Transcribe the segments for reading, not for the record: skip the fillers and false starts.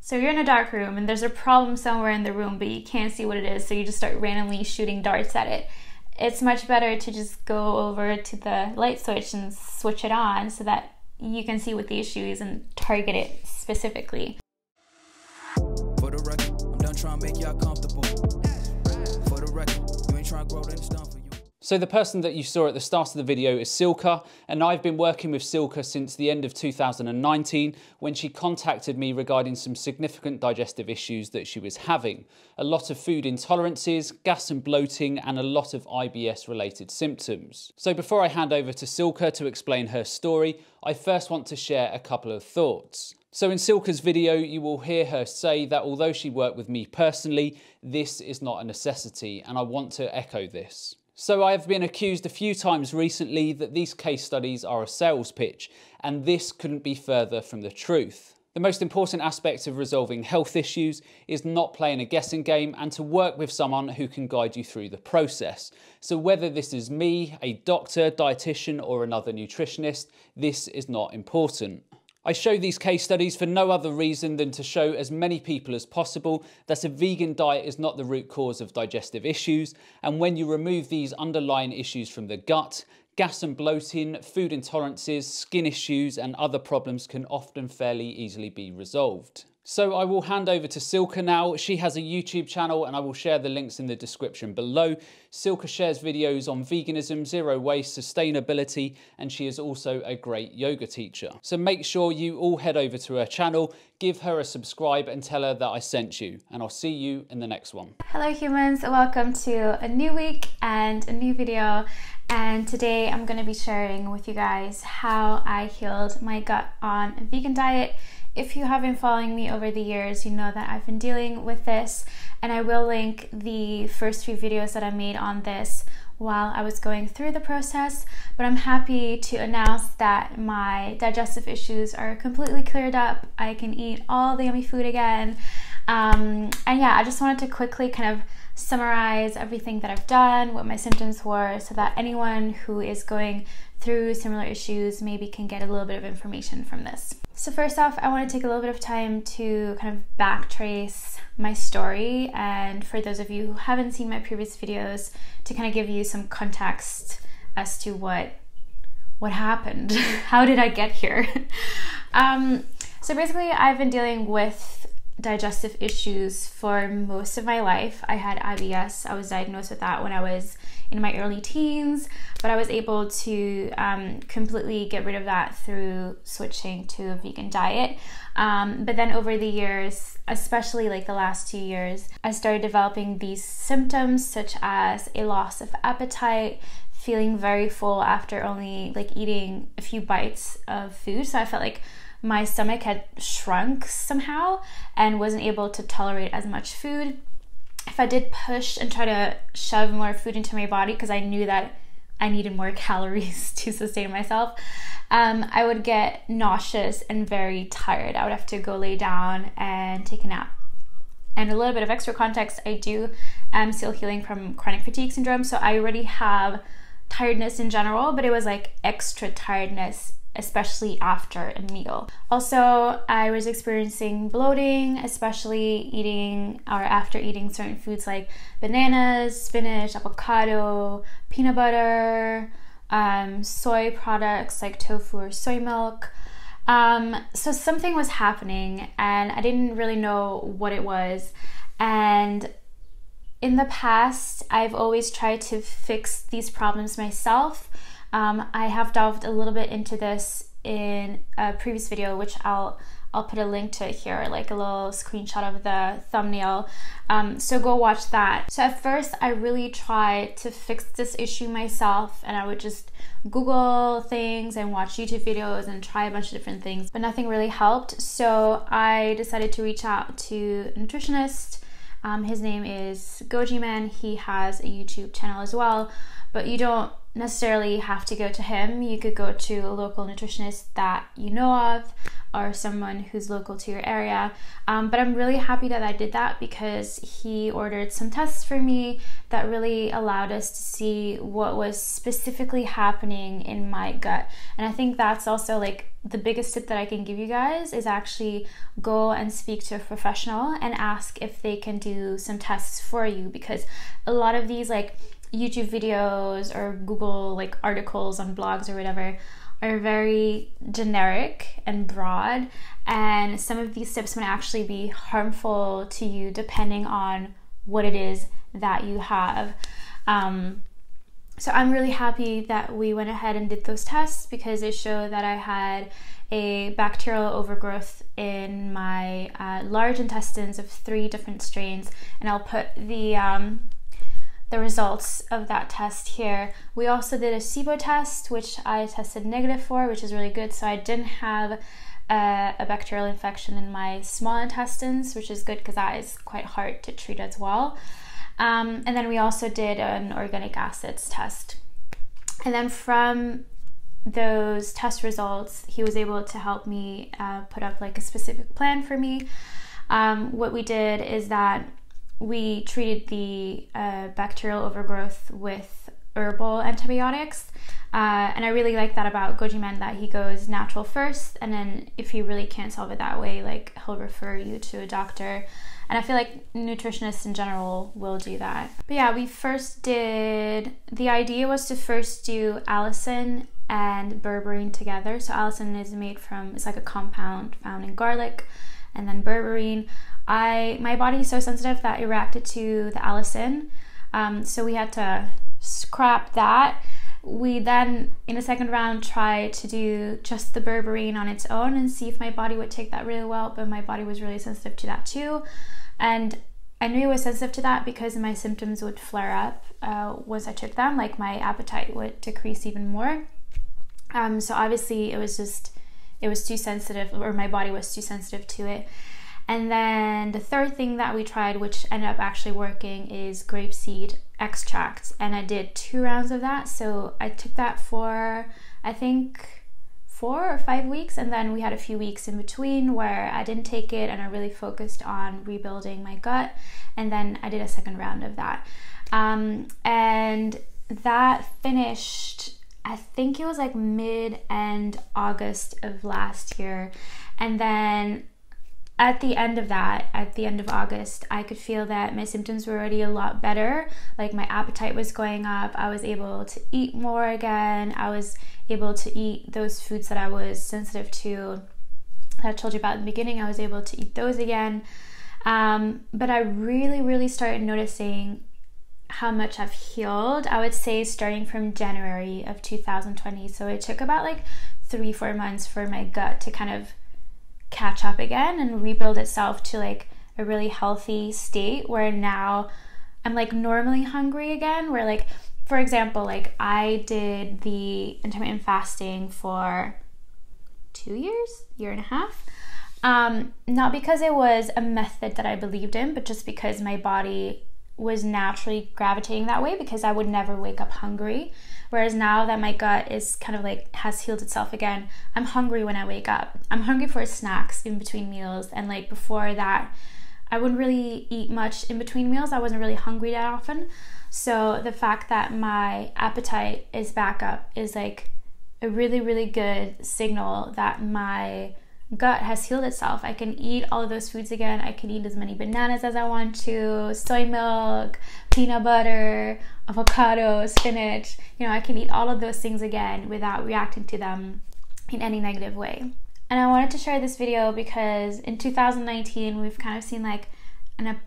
So you're in a dark room and there's a problem somewhere in the room, but you can't see what it is, so you just start randomly shooting darts at it. It's much better to just go over to the light switch and switch it on so that you can see what the issue is and target it specifically. For the record, I'm done trying to make y'all comfortable. For the record, you ain't trying to grow, then it's done for you. So the person that you saw at the start of the video is Silka, and I've been working with Silka since the end of 2019 when she contacted me regarding some significant digestive issues that she was having. A lot of food intolerances, gas and bloating, and a lot of IBS related symptoms. So before I hand over to Silka to explain her story, I first want to share a couple of thoughts. So in Silka's video, you will hear her say that although she worked with me personally, this is not a necessity, and I want to echo this. So I have been accused a few times recently that these case studies are a sales pitch, and this couldn't be further from the truth. The most important aspect of resolving health issues is not playing a guessing game and to work with someone who can guide you through the process. So whether this is me, a doctor, dietitian, or another nutritionist, this is not important. I show these case studies for no other reason than to show as many people as possible that a vegan diet is not the root cause of digestive issues, and when you remove these underlying issues from the gut, gas and bloating, food intolerances, skin issues, and other problems can often fairly easily be resolved. So I will hand over to Silka now. She has a YouTube channel and I will share the links in the description below. Silka shares videos on veganism, zero waste, sustainability, and she is also a great yoga teacher. So make sure you all head over to her channel, give her a subscribe and tell her that I sent you. And I'll see you in the next one. Hello humans, welcome to a new week and a new video. And today I'm going to be sharing with you guys how I healed my gut on a vegan diet. If you have been following me over the years, you know that I've been dealing with this, and I will link the first few videos that I made on this while I was going through the process, but I'm happy to announce that my digestive issues are completely cleared up. I can eat all the yummy food again. And yeah, I just wanted to quickly kind of summarize everything that I've done, what my symptoms were, so that anyone who is going through similar issues maybe can get a little bit of information from this. So first off, I want to take a little bit of time to kind of backtrace my story, and for those of you who haven't seen my previous videos, to kind of give you some context as to what happened. How did I get here? So basically, I've been dealing with digestive issues for most of my life. I had IBS. I was diagnosed with that when I was in my early teens, but I was able to completely get rid of that through switching to a vegan diet. But then over the years, especially like the last 2 years, I started developing these symptoms such as a loss of appetite, feeling very full after only like eating a few bites of food. So I felt like my stomach had shrunk somehow and wasn't able to tolerate as much food. If I did push and try to shove more food into my body because I knew that I needed more calories to sustain myself, I would get nauseous and very tired. I would have to go lay down and take a nap. And a little bit of extra context, am still healing from chronic fatigue syndrome, so I already have tiredness in general, but it was like extra tiredness, especially after a meal. Also, I was experiencing bloating, especially eating or after eating certain foods like bananas, spinach, avocado, peanut butter, soy products like tofu or soy milk. So something was happening and I didn't really know what it was. And in the past, I've always tried to fix these problems myself. I have delved a little bit into this in a previous video, which I'll put a link to it here, like a little screenshot of the thumbnail. So go watch that. So at first, I really tried to fix this issue myself, and I would just Google things and watch YouTube videos and try a bunch of different things, but nothing really helped. So I decided to reach out to a nutritionist. His name is Goji Man. He has a YouTube channel as well, but you don't necessarily have to go to him. You could go to a local nutritionist that you know of, or someone who's local to your area. But I'm really happy that I did that, because he ordered some tests for me that really allowed us to see what was specifically happening in my gut. And I think that's also like the biggest tip that I can give you guys, is actually go and speak to a professional and ask if they can do some tests for you, because a lot of these like YouTube videos or Google like articles on blogs or whatever are very generic and broad, and some of these tips might actually be harmful to you depending on what it is that you have. So I'm really happy that we went ahead and did those tests, because they show that I had a bacterial overgrowth in my large intestines of 3 different strains, and I'll put the results of that test here. We also did a SIBO test, which I tested negative for, which is really good. So I didn't have a bacterial infection in my small intestines, which is good because that is quite hard to treat as well. And then we also did an organic acids test. And then from those test results, he was able to help me put up like a specific plan for me. What we did is that we treated the bacterial overgrowth with herbal antibiotics. And I really like that about Goji Man, that he goes natural first, and then if you really can't solve it that way, like he'll refer you to a doctor. And I feel like nutritionists in general will do that. But yeah, the idea was to first do allicin and berberine together. So allicin is made from, it's like a compound found in garlic, and then berberine. My body is so sensitive that it reacted to the allicin, so we had to scrap that. We then, in a second round, tried to do just the berberine on its own and see if my body would take that really well, but my body was really sensitive to that too. And I knew it was sensitive to that because my symptoms would flare up once I took them, like my appetite would decrease even more. So obviously it was too sensitive, or my body was too sensitive to it. And then the third thing that we tried, which ended up actually working, is grapeseed extracts. And I did 2 rounds of that. So I took that for, I think, 4 or 5 weeks. And then we had a few weeks in between where I didn't take it and I really focused on rebuilding my gut. And then I did a second round of that. And that finished, I think it was like mid-end August of last year. And then at the end of August, I could feel that my symptoms were already a lot better. Like my appetite was going up. I was able to eat more again. I was able to eat those foods that I was sensitive to, that I told you about in the beginning. I was able to eat those again. But I really started noticing how much I've healed. I would say starting from January of 2020. So it took about like 3-4 months for my gut to kind of catch up again and rebuild itself to like a really healthy state, where now I'm like normally hungry again, where like, for example, like I did the intermittent fasting for 2 years, 1.5 years. Not because it was a method that I believed in, but just because my body was naturally gravitating that way, because I would never wake up hungry. Whereas now that my gut is kind of like has healed itself again, I'm hungry when I wake up. I'm hungry for snacks in between meals. And like before that, I wouldn't really eat much in between meals. I wasn't really hungry that often. So the fact that my appetite is back up is like a really good signal that my gut has healed itself. I can eat all of those foods again. I can eat as many bananas as I want to, soy milk, peanut butter, avocado, spinach. You know, I can eat all of those things again without reacting to them in any negative way. And I wanted to share this video because in 2019 we've kind of seen like an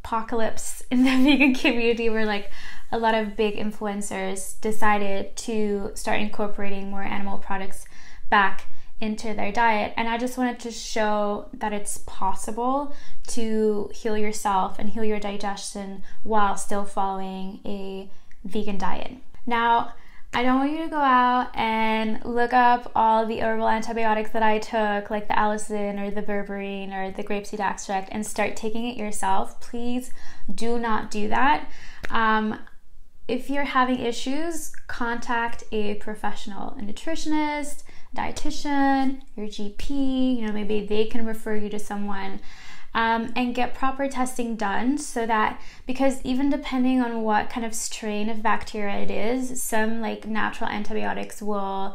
apocalypse in the vegan community, where like a lot of big influencers decided to start incorporating more animal products back into their diet. And I just wanted to show that it's possible to heal yourself and heal your digestion while still following a vegan diet. Now, I don't want you to go out and look up all the herbal antibiotics that I took, like the allicin or the berberine or the grapeseed extract, and start taking it yourself. Please do not do that. if you're having issues, contact a professional, a nutritionist, dietitian, your GP, you know, maybe they can refer you to someone, and get proper testing done, so that, because even depending on what kind of strain of bacteria it is, some like natural antibiotics will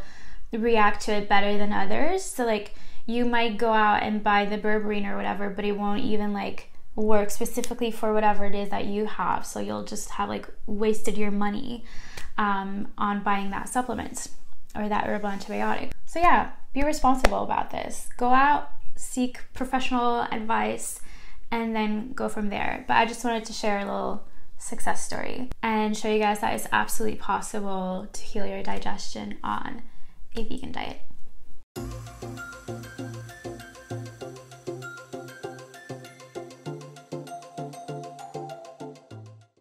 react to it better than others. So like you might go out and buy the berberine or whatever, but it won't even like work specifically for whatever it is that you have. So you'll just have like wasted your money on buying that supplement or that herbal antibiotic. So yeah, be responsible about this. Go out, seek professional advice, and then go from there. But I just wanted to share a little success story and show you guys that it's absolutely possible to heal your digestion on a vegan diet.